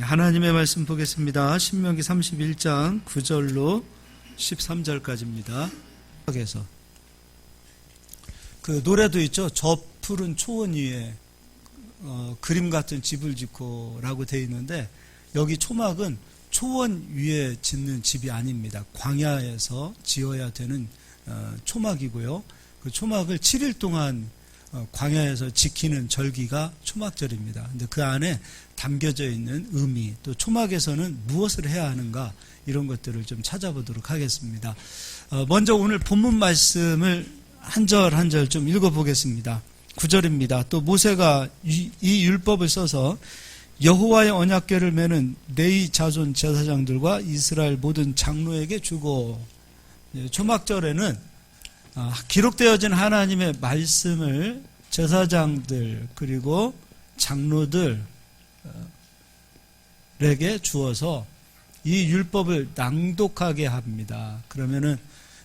하나님의 말씀 보겠습니다. 신명기 31장 9절로 13절까지입니다. 그래서 그 노래도 있죠. 저 푸른 초원 위에 그림 같은 집을 짓고라고 되어 있는데, 여기 초막은 초원 위에 짓는 집이 아닙니다. 광야에서 지어야 되는 초막이고요. 그 초막을 7일 동안 광야에서 지키는 절기가 초막절입니다. 근데 그 안에 담겨져 있는 의미, 또 초막에서는 무엇을 해야 하는가, 이런 것들을 좀 찾아보도록 하겠습니다. 먼저 오늘 본문 말씀을 한 절 한 절 좀 읽어보겠습니다. 9절입니다. 또 모세가 이 율법을 써서 여호와의 언약궤를 메는 레위 자손 제사장들과 이스라엘 모든 장로에게 주고, 초막절에는 기록되어진 하나님의 말씀을 제사장들 그리고 장로들에게 주어서 이 율법을 낭독하게 합니다. 그러면은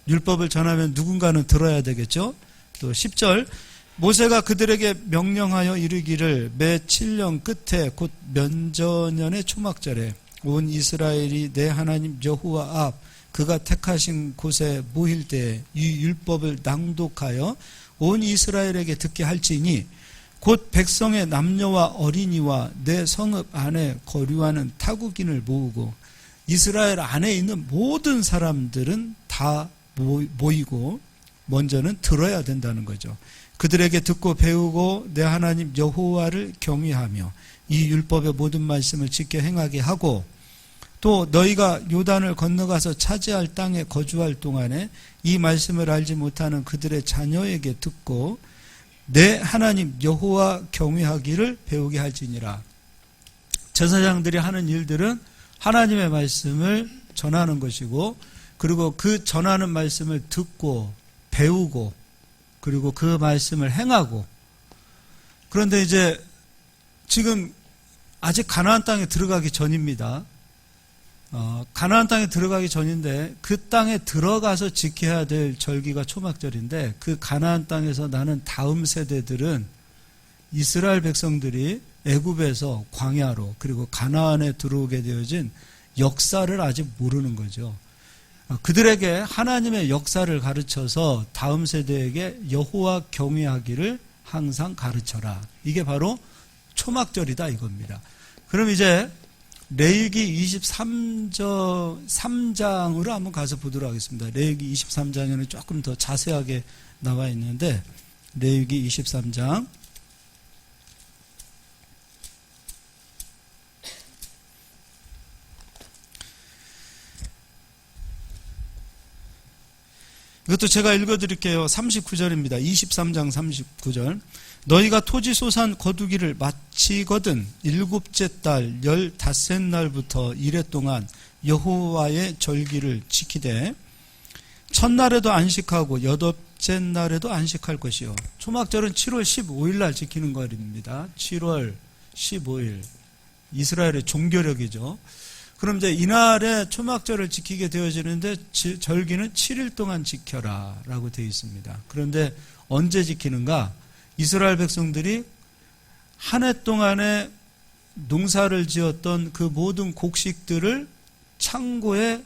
율법을 전하면 누군가는 들어야 되겠죠. 또 10절, 모세가 그들에게 명령하여 이르기를 매 7년 끝에 곧 면전년의 초막절에 온 이스라엘이 내 하나님 여호와 앞 그가 택하신 곳에 모일 때 이 율법을 낭독하여 온 이스라엘에게 듣게 할지니 곧 백성의 남녀와 어린이와 내 성읍 안에 거류하는 타국인을 모으고 이스라엘 안에 있는 모든 사람들은 다 모이고 먼저는 들어야 된다는 거죠. 그들에게 듣고 배우고 내 하나님 여호와를 경외하며 이 율법의 모든 말씀을 지켜 행하게 하고, 또 너희가 요단을 건너가서 차지할 땅에 거주할 동안에 이 말씀을 알지 못하는 그들의 자녀에게 듣고 내 하나님 여호와 경외하기를 배우게 할지니라. 제사장들이 하는 일들은 하나님의 말씀을 전하는 것이고, 그리고 그 전하는 말씀을 듣고 배우고, 그리고 그 말씀을 행하고. 그런데 이제 지금 아직 가나안 땅에 들어가기 전입니다. 가나안 땅에 들어가기 전인데 그 땅에 들어가서 지켜야 될 절기가 초막절인데, 그 가나안 땅에서 나는 다음 세대들은 이스라엘 백성들이 애굽에서 광야로 그리고 가나안에 들어오게 되어진 역사를 아직 모르는 거죠. 그들에게 하나님의 역사를 가르쳐서 다음 세대에게 여호와 경외하기를 항상 가르쳐라. 이게 바로 초막절이다 이겁니다. 그럼 이제 레위기 23장으로 한번 가서 보도록 하겠습니다. 레위기 23장에는 조금 더 자세하게 나와 있는데, 레위기 23장 이것도 제가 읽어드릴게요. 39절입니다. 23장 39절. 너희가 토지 소산 거두기를 마치거든 7째 달 15날부터 이래 동안 여호와의 절기를 지키되 첫날에도 안식하고 8째 날에도 안식할 것이요. 초막절은 7월 15일 날 지키는 것입니다. 7월 15일. 이스라엘의 종교력이죠. 그럼 이제 이날에 초막절을 지키게 되어지는데 절기는 7일 동안 지켜라 라고 되어 있습니다. 그런데 언제 지키는가? 이스라엘 백성들이 한 해 동안에 농사를 지었던 그 모든 곡식들을 창고에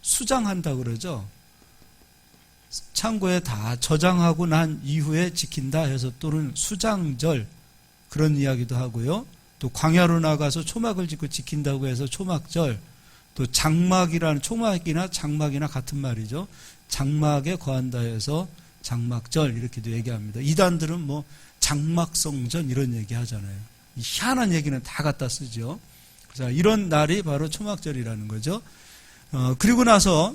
수장한다 그러죠. 창고에 다 저장하고 난 이후에 지킨다 해서, 또는 수장절 그런 이야기도 하고요. 또 광야로 나가서 초막을 짓고 지킨다고 해서 초막절, 또 장막이라는, 초막이나 장막이나 같은 말이죠. 장막에 거한다 해서 장막절 이렇게도 얘기합니다. 이단들은 뭐 장막성전 이런 얘기 하잖아요. 이 희한한 얘기는 다 갖다 쓰죠. 자, 이런 날이 바로 초막절이라는 거죠. 그리고 나서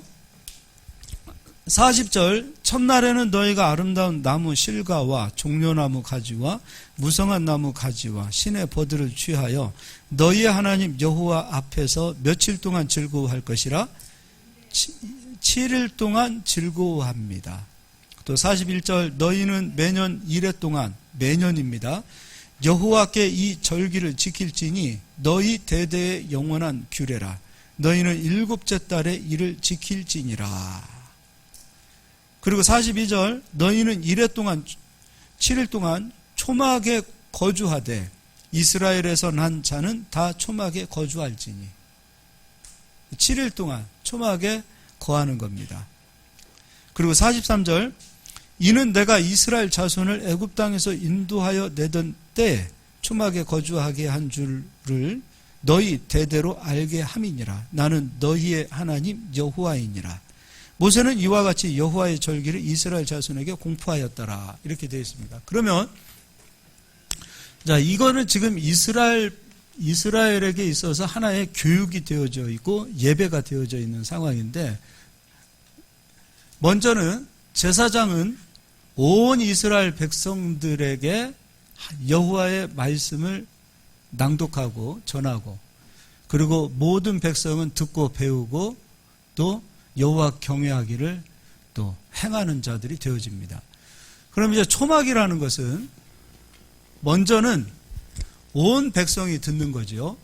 40절, 첫날에는 너희가 아름다운 나무 실과와 종려나무 가지와 무성한 나무 가지와 신의 버들을 취하여 너희의 하나님 여호와 앞에서 며칠 동안 즐거워할 것이라. 7일 동안 즐거워합니다. 또 41절, 너희는 매년 이래 동안, 매년입니다, 여호와께 이 절기를 지킬지니 너희 대대의 영원한 규례라. 너희는 7째 달에 이를 지킬지니라. 그리고 42절, 너희는 이래 동안 7일 동안 초막에 거주하되 이스라엘에서 난 자는 다 초막에 거주할지니. 7일 동안 초막에 거하는 겁니다. 그리고 43절, 이는 내가 이스라엘 자손을 애굽 땅에서 인도하여 내던 때에 초막에 거주하게 한 줄을 너희 대대로 알게 함이니라. 나는 너희의 하나님 여호와이니라. 모세는 이와 같이 여호와의 절기를 이스라엘 자손에게 공포하였더라. 이렇게 되어 있습니다. 그러면 자, 이거는 지금 이스라엘에게 있어서 하나의 교육이 되어져 있고 예배가 되어져 있는 상황인데, 먼저는 제사장은 온 이스라엘 백성들에게 여호와의 말씀을 낭독하고 전하고, 그리고 모든 백성은 듣고 배우고 또 여호와 경외하기를 또 행하는 자들이 되어집니다. 그럼 이제 초막이라는 것은 먼저는 온 백성이 듣는 거죠.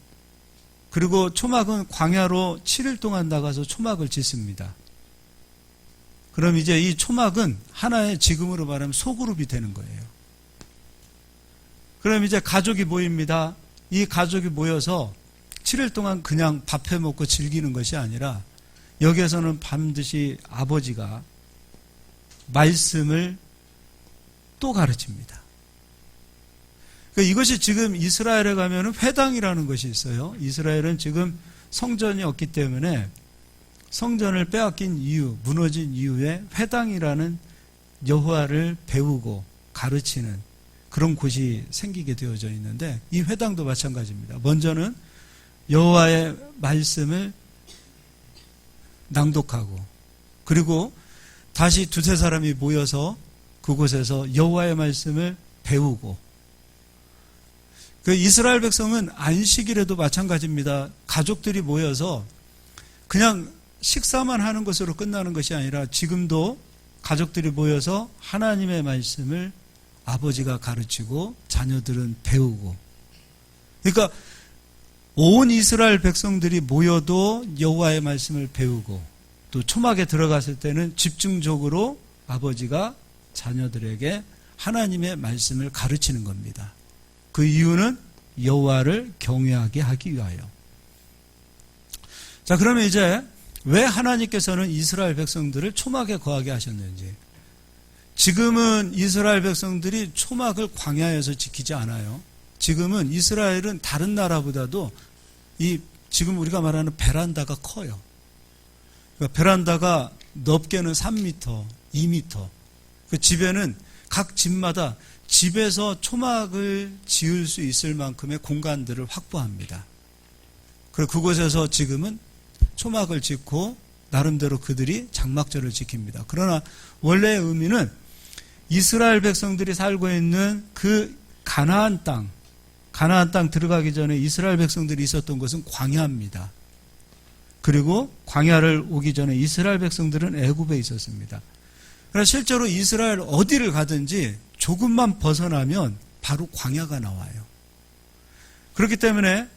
그리고 초막은 광야로 7일 동안 나가서 초막을 짓습니다. 그럼 이제 이 초막은 하나의, 지금으로 말하면 소그룹이 되는 거예요. 그럼 이제 가족이 모입니다. 이 가족이 모여서 7일 동안 그냥 밥 해먹고 즐기는 것이 아니라, 여기에서는 반드시 아버지가 말씀을 또 가르칩니다. 그러니까 이것이 지금 이스라엘에 가면은 회당이라는 것이 있어요. 이스라엘은 지금 성전이 없기 때문에 성전을 빼앗긴 이유, 무너진 이유에 회당이라는 여호와를 배우고 가르치는 그런 곳이 생기게 되어져 있는데, 이 회당도 마찬가지입니다. 먼저는 여호와의 말씀을 낭독하고, 그리고 다시 두세 사람이 모여서 그곳에서 여호와의 말씀을 배우고, 그 이스라엘 백성은 안식일에도 마찬가지입니다. 가족들이 모여서 그냥 식사만 하는 것으로 끝나는 것이 아니라, 지금도 가족들이 모여서 하나님의 말씀을 아버지가 가르치고 자녀들은 배우고, 그러니까 온 이스라엘 백성들이 모여도 여호와의 말씀을 배우고, 또 초막에 들어갔을 때는 집중적으로 아버지가 자녀들에게 하나님의 말씀을 가르치는 겁니다. 그 이유는 여호와를 경외하게 하기 위하여. 자, 그러면 이제 왜 하나님께서는 이스라엘 백성들을 초막에 거하게 하셨는지. 지금은 이스라엘 백성들이 초막을 광야에서 지키지 않아요. 지금은 이스라엘은 다른 나라보다도 지금 우리가 말하는 베란다가 커요. 그러니까 베란다가 넓게는 3m, 2m. 그 집에는 각 집마다 집에서 초막을 지을 수 있을 만큼의 공간들을 확보합니다. 그리고 그곳에서 지금은 초막을 짓고 나름대로 그들이 장막절을 지킵니다. 그러나 원래의 의미는 이스라엘 백성들이 살고 있는 그 가나안 땅 들어가기 전에 이스라엘 백성들이 있었던 곳은 광야입니다. 그리고 광야를 오기 전에 이스라엘 백성들은 애굽에 있었습니다. 그러나 실제로 이스라엘 어디를 가든지 조금만 벗어나면 바로 광야가 나와요. 그렇기 때문에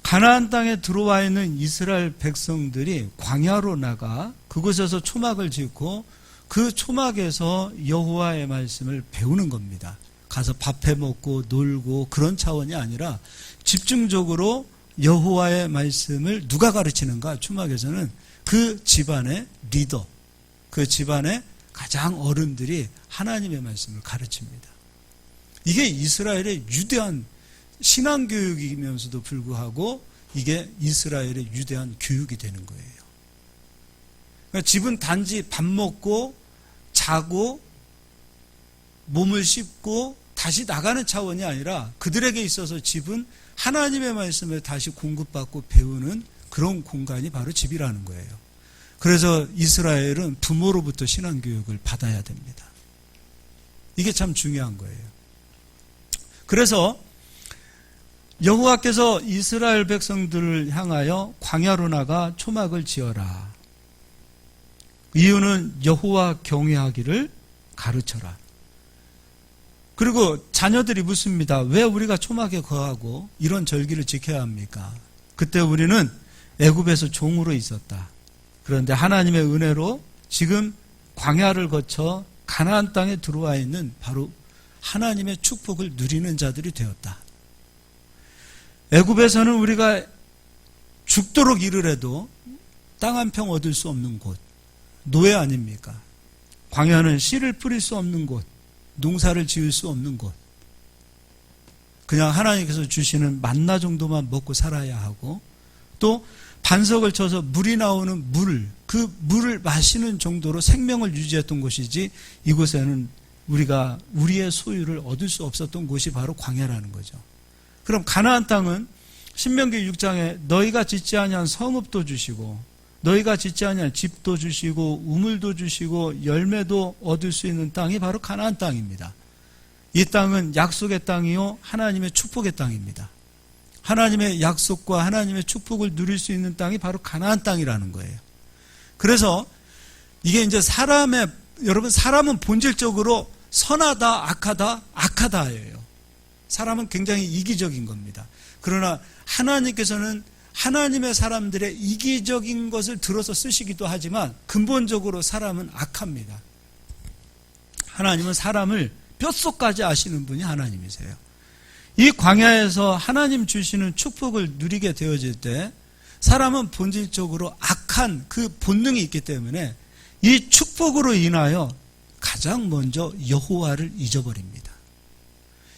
가나안 땅에 들어와 있는 이스라엘 백성들이 광야로 나가 그곳에서 초막을 짓고, 그 초막에서 여호와의 말씀을 배우는 겁니다. 가서 밥 해 먹고 놀고 그런 차원이 아니라 집중적으로 여호와의 말씀을 누가 가르치는가? 초막에서는 그 집안의 리더, 그 집안의 가장 어른들이 하나님의 말씀을 가르칩니다. 이게 이스라엘의 유대한 신앙교육이면서도 불구하고 이게 이스라엘의 유대한 교육이 되는 거예요. 그러니까 집은 단지 밥 먹고 자고 몸을 씻고 다시 나가는 차원이 아니라, 그들에게 있어서 집은 하나님의 말씀을 다시 공급받고 배우는 그런 공간이 바로 집이라는 거예요. 그래서 이스라엘은 부모로부터 신앙교육을 받아야 됩니다. 이게 참 중요한 거예요. 그래서 여호와께서 이스라엘 백성들을 향하여 광야로 나가 초막을 지어라. 이유는 여호와 경외하기를 가르쳐라. 그리고 자녀들이 묻습니다. 왜 우리가 초막에 거하고 이런 절기를 지켜야 합니까? 그때 우리는 애굽에서 종으로 있었다. 그런데 하나님의 은혜로 지금 광야를 거쳐 가나안 땅에 들어와 있는 바로 하나님의 축복을 누리는 자들이 되었다. 애굽에서는 우리가 죽도록 일을 해도 땅 한 평 얻을 수 없는 곳, 노예 아닙니까? 광야는 씨를 뿌릴 수 없는 곳, 농사를 지을 수 없는 곳, 그냥 하나님께서 주시는 만나 정도만 먹고 살아야 하고, 또 반석을 쳐서 물이 나오는 그 물을 마시는 정도로 생명을 유지했던 곳이지, 이곳에는 우리가 우리의 소유를 얻을 수 없었던 곳이 바로 광야라는 거죠. 그럼 가나안 땅은 신명기 6장에 너희가 짓지 아니한 성읍도 주시고, 너희가 짓지 아니한 집도 주시고, 우물도 주시고, 열매도 얻을 수 있는 땅이 바로 가나안 땅입니다. 이 땅은 약속의 땅이요 하나님의 축복의 땅입니다. 하나님의 약속과 하나님의 축복을 누릴 수 있는 땅이 바로 가나안 땅이라는 거예요. 그래서 이게 이제 여러분, 사람은 본질적으로 선하다, 악하다예요. 사람은 굉장히 이기적인 겁니다. 그러나 하나님께서는 하나님의 사람들의 이기적인 것을 들어서 쓰시기도 하지만 근본적으로 사람은 악합니다. 하나님은 사람을 뼛속까지 아시는 분이 하나님이세요. 이 광야에서 하나님 주시는 축복을 누리게 되어질 때 사람은 본질적으로 악한 그 본능이 있기 때문에 이 축복으로 인하여 가장 먼저 여호와를 잊어버립니다.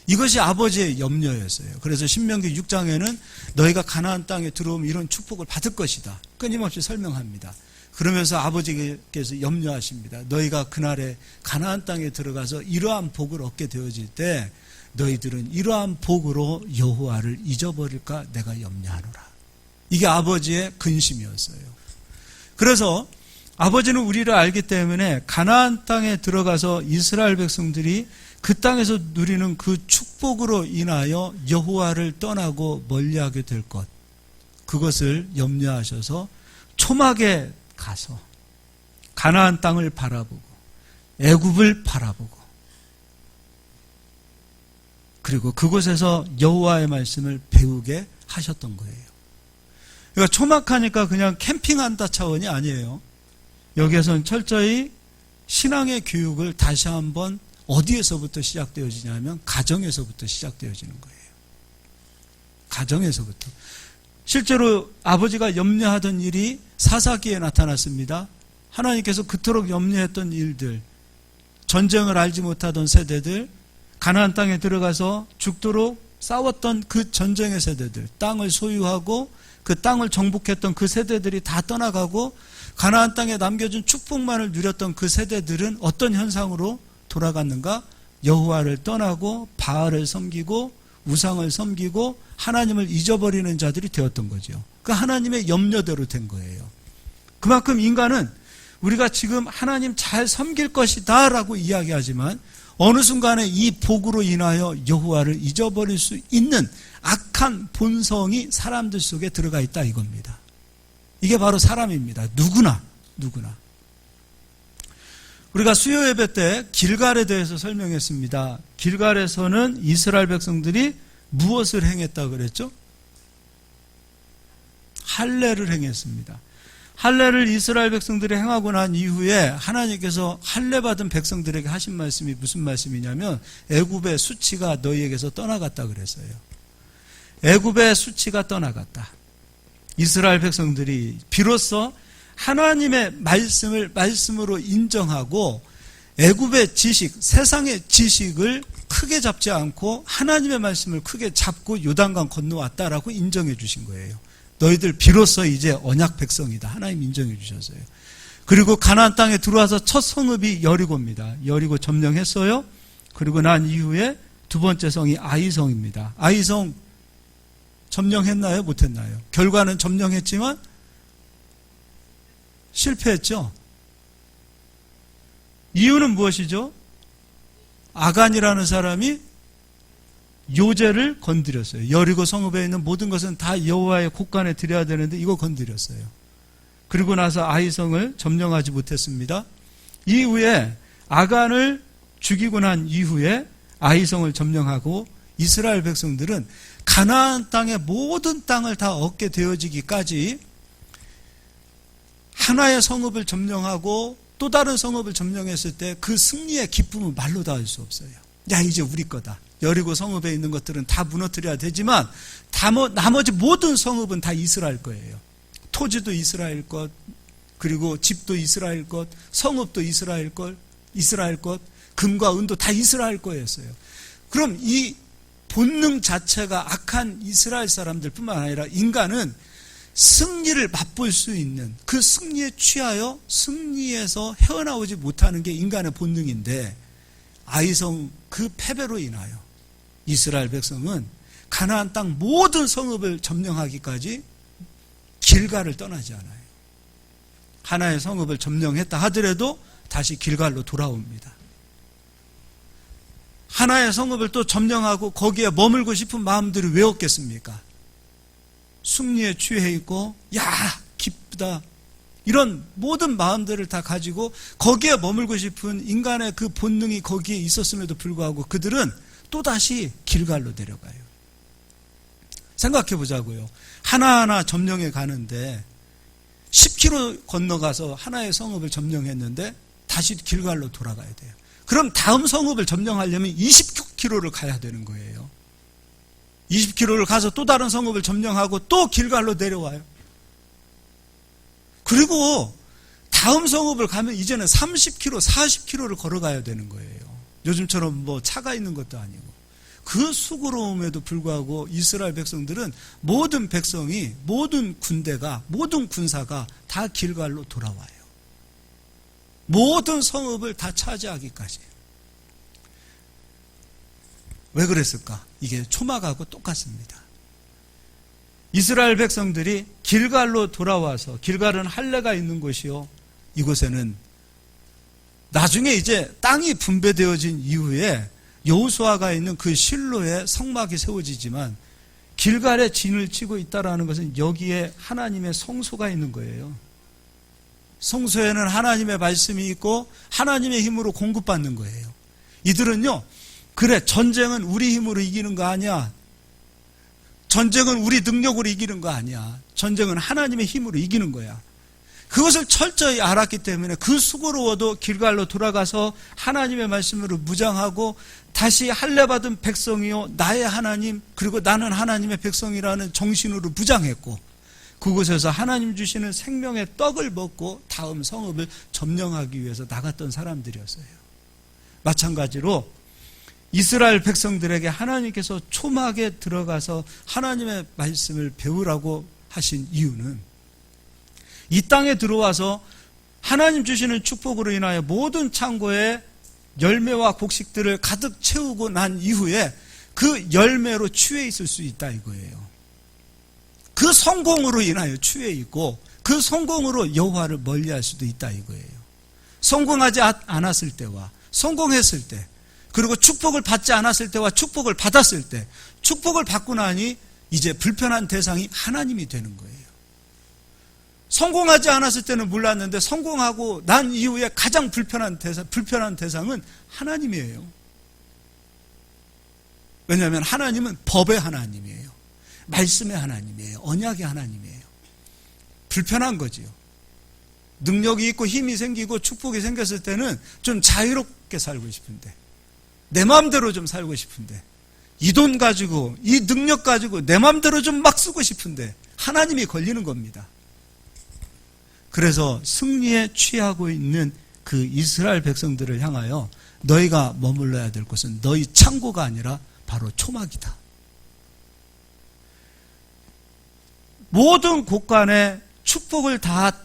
이것이 아버지의 염려였어요. 그래서 신명기 6장에는 너희가 가나안 땅에 들어오면 이런 축복을 받을 것이다, 끊임없이 설명합니다. 그러면서 아버지께서 염려하십니다. 너희가 그날에 가나안 땅에 들어가서 이러한 복을 얻게 되어질 때 너희들은 이러한 복으로 여호와를 잊어버릴까 내가 염려하노라. 이게 아버지의 근심이었어요. 그래서 아버지는 우리를 알기 때문에 가나안 땅에 들어가서 이스라엘 백성들이 그 땅에서 누리는 그 축복으로 인하여 여호와를 떠나고 멀리하게 될 것, 그것을 염려하셔서 초막에 가서 가나안 땅을 바라보고 애굽을 바라보고 그리고 그곳에서 여호와의 말씀을 배우게 하셨던 거예요. 그러니까 초막하니까 그냥 캠핑한다 차원이 아니에요. 여기에서는 철저히 신앙의 교육을 다시 한번 어디에서부터 시작되어지냐면 가정에서부터 시작되어지는 거예요. 가정에서부터. 실제로 아버지가 염려하던 일이 사사기에 나타났습니다. 하나님께서 그토록 염려했던 일들, 전쟁을 알지 못하던 세대들, 가나안 땅에 들어가서 죽도록 싸웠던 그 전쟁의 세대들, 땅을 소유하고 그 땅을 정복했던 그 세대들이 다 떠나가고 가나안 땅에 남겨준 축복만을 누렸던 그 세대들은 어떤 현상으로 돌아갔는가? 여호와를 떠나고 바알을 섬기고 우상을 섬기고 하나님을 잊어버리는 자들이 되었던 거죠. 그 하나님의 염려대로 된 거예요. 그만큼 인간은 우리가 지금 하나님 잘 섬길 것이다 라고 이야기하지만 어느 순간에 이 복으로 인하여 여호와를 잊어버릴 수 있는 악한 본성이 사람들 속에 들어가 있다 이겁니다. 이게 바로 사람입니다. 누구나. 우리가 수요 예배 때 길갈에 대해서 설명했습니다. 길갈에서는 이스라엘 백성들이 무엇을 행했다고 그랬죠? 할례를 행했습니다. 할례를 이스라엘 백성들이 행하고 난 이후에 하나님께서 할례 받은 백성들에게 하신 말씀이 무슨 말씀이냐면 애굽의 수치가 너희에게서 떠나갔다 그랬어요. 애굽의 수치가 떠나갔다. 이스라엘 백성들이 비로소 하나님의 말씀을 말씀으로 인정하고 애굽의 지식, 세상의 지식을 크게 잡지 않고 하나님의 말씀을 크게 잡고 요단강 건너왔다라고 인정해 주신 거예요. 너희들 비로소 이제 언약 백성이다. 하나님 인정해 주셨어요. 그리고 가나안 땅에 들어와서 첫 성읍이 여리고입니다. 여리고 점령했어요. 그리고 난 이후에 두 번째 성이 아이성입니다. 아이성 점령했나요? 못했나요? 결과는 점령했지만 실패했죠. 이유는 무엇이죠? 아간이라는 사람이 요제를 건드렸어요. 여리고 성읍에 있는 모든 것은 다 여호와의 곳간에 드려야 되는데 이거 건드렸어요. 그리고 나서 아이성을 점령하지 못했습니다. 이후에 아간을 죽이고 난 이후에 아이성을 점령하고 이스라엘 백성들은 가나안 땅의 모든 땅을 다 얻게 되어지기까지 하나의 성읍을 점령하고 또 다른 성읍을 점령했을 때 그 승리의 기쁨은 말로 다 할 수 없어요. 야, 이제 우리 거다. 여리고 성읍에 있는 것들은 다 무너뜨려야 되지만 나머지 모든 성읍은 다 이스라엘 거예요. 토지도 이스라엘 것, 그리고 집도 이스라엘 것, 성읍도 이스라엘 것, 금과 은도 다 이스라엘 거였어요. 그럼 이 본능 자체가 악한 이스라엘 사람들뿐만 아니라 인간은 승리를 맛볼 수 있는 그 승리에 취하여 승리에서 헤어나오지 못하는 게 인간의 본능인데, 아이성 그 패배로 인하여 이스라엘 백성은 가나안 땅 모든 성읍을 점령하기까지 길갈을 떠나지 않아요. 하나의 성읍을 점령했다 하더라도 다시 길갈로 돌아옵니다. 하나의 성읍을 또 점령하고 거기에 머물고 싶은 마음들이 왜 없겠습니까? 승리에 취해 있고 야 기쁘다 이런 모든 마음들을 다 가지고 거기에 머물고 싶은 인간의 그 본능이 거기에 있었음에도 불구하고 그들은 또다시 길갈로 내려가요. 생각해 보자고요. 하나하나 점령해 가는데 10km 건너가서 하나의 성읍을 점령했는데 다시 길갈로 돌아가야 돼요. 그럼 다음 성읍을 점령하려면 20km를 가야 되는 거예요. 20km를 가서 또 다른 성읍을 점령하고 또 길갈로 내려와요. 그리고 다음 성읍을 가면 이제는 30km, 40km를 걸어가야 되는 거예요. 요즘처럼 뭐 차가 있는 것도 아니고. 그 수고로움에도 불구하고 이스라엘 백성들은 모든 백성이, 모든 군대가, 모든 군사가 다 길갈로 돌아와요. 모든 성읍을 다 차지하기까지. 왜 그랬을까? 이게 초막하고 똑같습니다. 이스라엘 백성들이 길갈로 돌아와서, 길갈은 할례가 있는 곳이요, 이곳에는 나중에 이제 땅이 분배되어진 이후에 여호수아가 있는 그 실로에 성막이 세워지지만 길갈에 진을 치고 있다라는 것은 여기에 하나님의 성소가 있는 거예요. 성소에는 하나님의 말씀이 있고 하나님의 힘으로 공급받는 거예요. 이들은요, 그래 전쟁은 우리 힘으로 이기는 거 아니야. 전쟁은 우리 능력으로 이기는 거 아니야. 전쟁은 하나님의 힘으로 이기는 거야. 그것을 철저히 알았기 때문에 그 수고로워도 길갈로 돌아가서 하나님의 말씀으로 무장하고 다시 할례받은 백성이요 나의 하나님, 그리고 나는 하나님의 백성이라는 정신으로 무장했고 그곳에서 하나님 주시는 생명의 떡을 먹고 다음 성읍을 점령하기 위해서 나갔던 사람들이었어요. 마찬가지로 이스라엘 백성들에게 하나님께서 초막에 들어가서 하나님의 말씀을 배우라고 하신 이유는 이 땅에 들어와서 하나님 주시는 축복으로 인하여 모든 창고에 열매와 곡식들을 가득 채우고 난 이후에 그 열매로 취해 있을 수 있다 이거예요. 그 성공으로 인하여 취해 있고 그 성공으로 여호와를 멀리할 수도 있다 이거예요. 성공하지 않았을 때와 성공했을 때, 그리고 축복을 받지 않았을 때와 축복을 받았을 때, 축복을 받고 나니 이제 불편한 대상이 하나님이 되는 거예요. 성공하지 않았을 때는 몰랐는데 성공하고 난 이후에 가장 불편한 대상은 하나님이에요. 왜냐하면 하나님은 법의 하나님이에요. 말씀의 하나님이에요. 언약의 하나님이에요. 불편한 거지요. 능력이 있고 힘이 생기고 축복이 생겼을 때는 좀 자유롭게 살고 싶은데, 내 마음대로 좀 살고 싶은데, 이 돈 가지고 이 능력 가지고 내 마음대로 좀 막 쓰고 싶은데 하나님이 걸리는 겁니다. 그래서 승리에 취하고 있는 그 이스라엘 백성들을 향하여 너희가 머물러야 될 곳은 너희 창고가 아니라 바로 초막이다. 모든 곳간에 축복을 다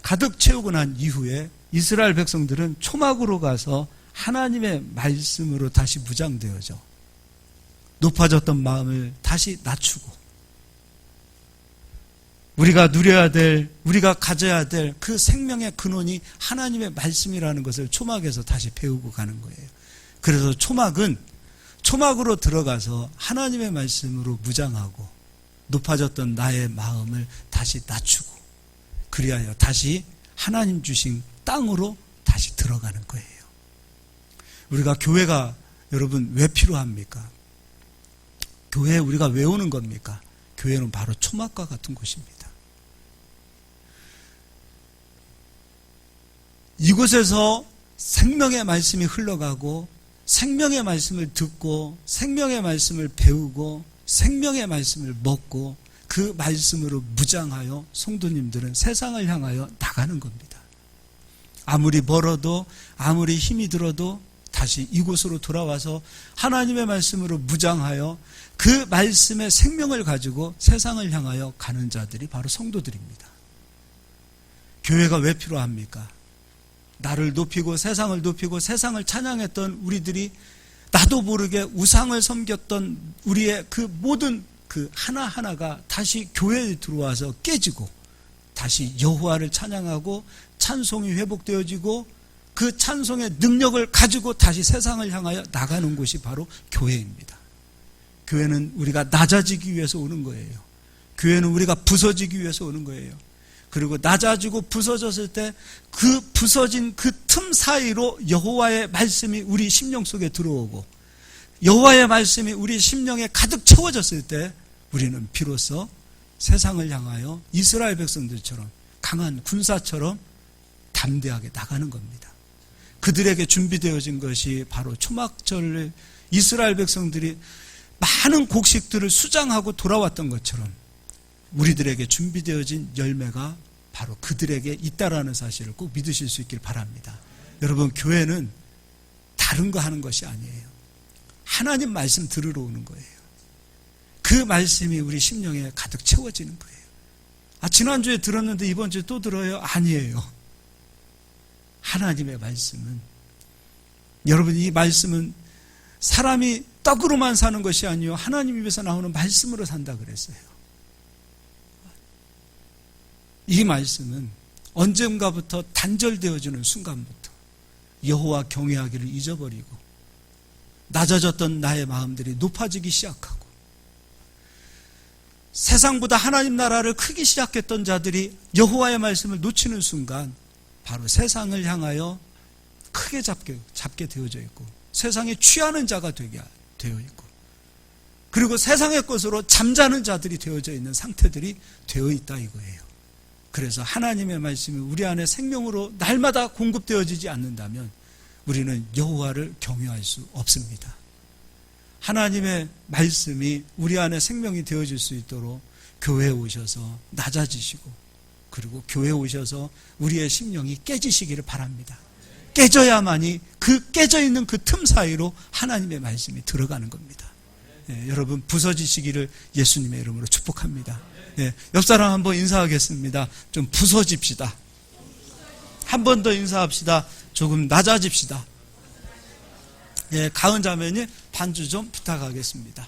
가득 채우고 난 이후에 이스라엘 백성들은 초막으로 가서 하나님의 말씀으로 다시 무장되어져 높아졌던 마음을 다시 낮추고 우리가 누려야 될, 우리가 가져야 될 그 생명의 근원이 하나님의 말씀이라는 것을 초막에서 다시 배우고 가는 거예요. 그래서 초막으로 들어가서 하나님의 말씀으로 무장하고 높아졌던 나의 마음을 다시 낮추고 그리하여 다시 하나님 주신 땅으로 다시 들어가는 거예요. 우리가 교회가 여러분 왜 필요합니까? 교회에 우리가 왜 오는 겁니까? 교회는 바로 초막과 같은 곳입니다. 이곳에서 생명의 말씀이 흘러가고 생명의 말씀을 듣고 생명의 말씀을 배우고 생명의 말씀을 먹고 그 말씀으로 무장하여 성도님들은 세상을 향하여 나가는 겁니다. 아무리 멀어도 아무리 힘이 들어도 다시 이곳으로 돌아와서 하나님의 말씀으로 무장하여 그 말씀의 생명을 가지고 세상을 향하여 가는 자들이 바로 성도들입니다. 교회가 왜 필요합니까? 나를 높이고 세상을 찬양했던 우리들이 나도 모르게 우상을 섬겼던 우리의 그 모든 그 하나하나가 다시 교회에 들어와서 깨지고 다시 여호와를 찬양하고 찬송이 회복되어지고 그 찬송의 능력을 가지고 다시 세상을 향하여 나가는 곳이 바로 교회입니다. 교회는 우리가 낮아지기 위해서 오는 거예요. 교회는 우리가 부서지기 위해서 오는 거예요. 그리고 낮아지고 부서졌을 때 그 부서진 그 틈 사이로 여호와의 말씀이 우리 심령 속에 들어오고 여호와의 말씀이 우리 심령에 가득 채워졌을 때 우리는 비로소 세상을 향하여 이스라엘 백성들처럼 강한 군사처럼 담대하게 나가는 겁니다. 그들에게 준비되어진 것이 바로 초막절 이스라엘 백성들이 많은 곡식들을 수장하고 돌아왔던 것처럼 우리들에게 준비되어진 열매가 바로 그들에게 있다라는 사실을 꼭 믿으실 수 있길 바랍니다. 여러분, 교회는 다른 거 하는 것이 아니에요. 하나님 말씀 들으러 오는 거예요. 그 말씀이 우리 심령에 가득 채워지는 거예요. 지난주에 들었는데 이번 주에 또 들어요? 아니에요. 하나님의 말씀은, 여러분, 이 말씀은 사람이 떡으로만 사는 것이 아니요 하나님 입에서 나오는 말씀으로 산다 그랬어요. 이 말씀은 언젠가부터 단절되어지는 순간부터 여호와 경외하기를 잊어버리고 낮아졌던 나의 마음들이 높아지기 시작하고 세상보다 하나님 나라를 크기 시작했던 자들이 여호와의 말씀을 놓치는 순간 바로 세상을 향하여 크게 잡게 되어져 있고 세상에 취하는 자가 되어 있고 그리고 세상의 것으로 잠자는 자들이 되어져 있는 상태들이 되어 있다 이거예요. 그래서 하나님의 말씀이 우리 안에 생명으로 날마다 공급되어지지 않는다면 우리는 여호와를 경외할 수 없습니다. 하나님의 말씀이 우리 안에 생명이 되어질 수 있도록 교회에 오셔서 낮아지시고 그리고 교회에 오셔서 우리의 심령이 깨지시기를 바랍니다. 깨져야만이 그 깨져있는 그 틈 사이로 하나님의 말씀이 들어가는 겁니다. 여러분 부서지시기를 예수님의 이름으로 축복합니다. 옆 사람 한번 인사하겠습니다. 좀 부서집시다. 한 번 더 인사합시다. 조금 낮아집시다. 가은 자매님 반주 좀 부탁하겠습니다.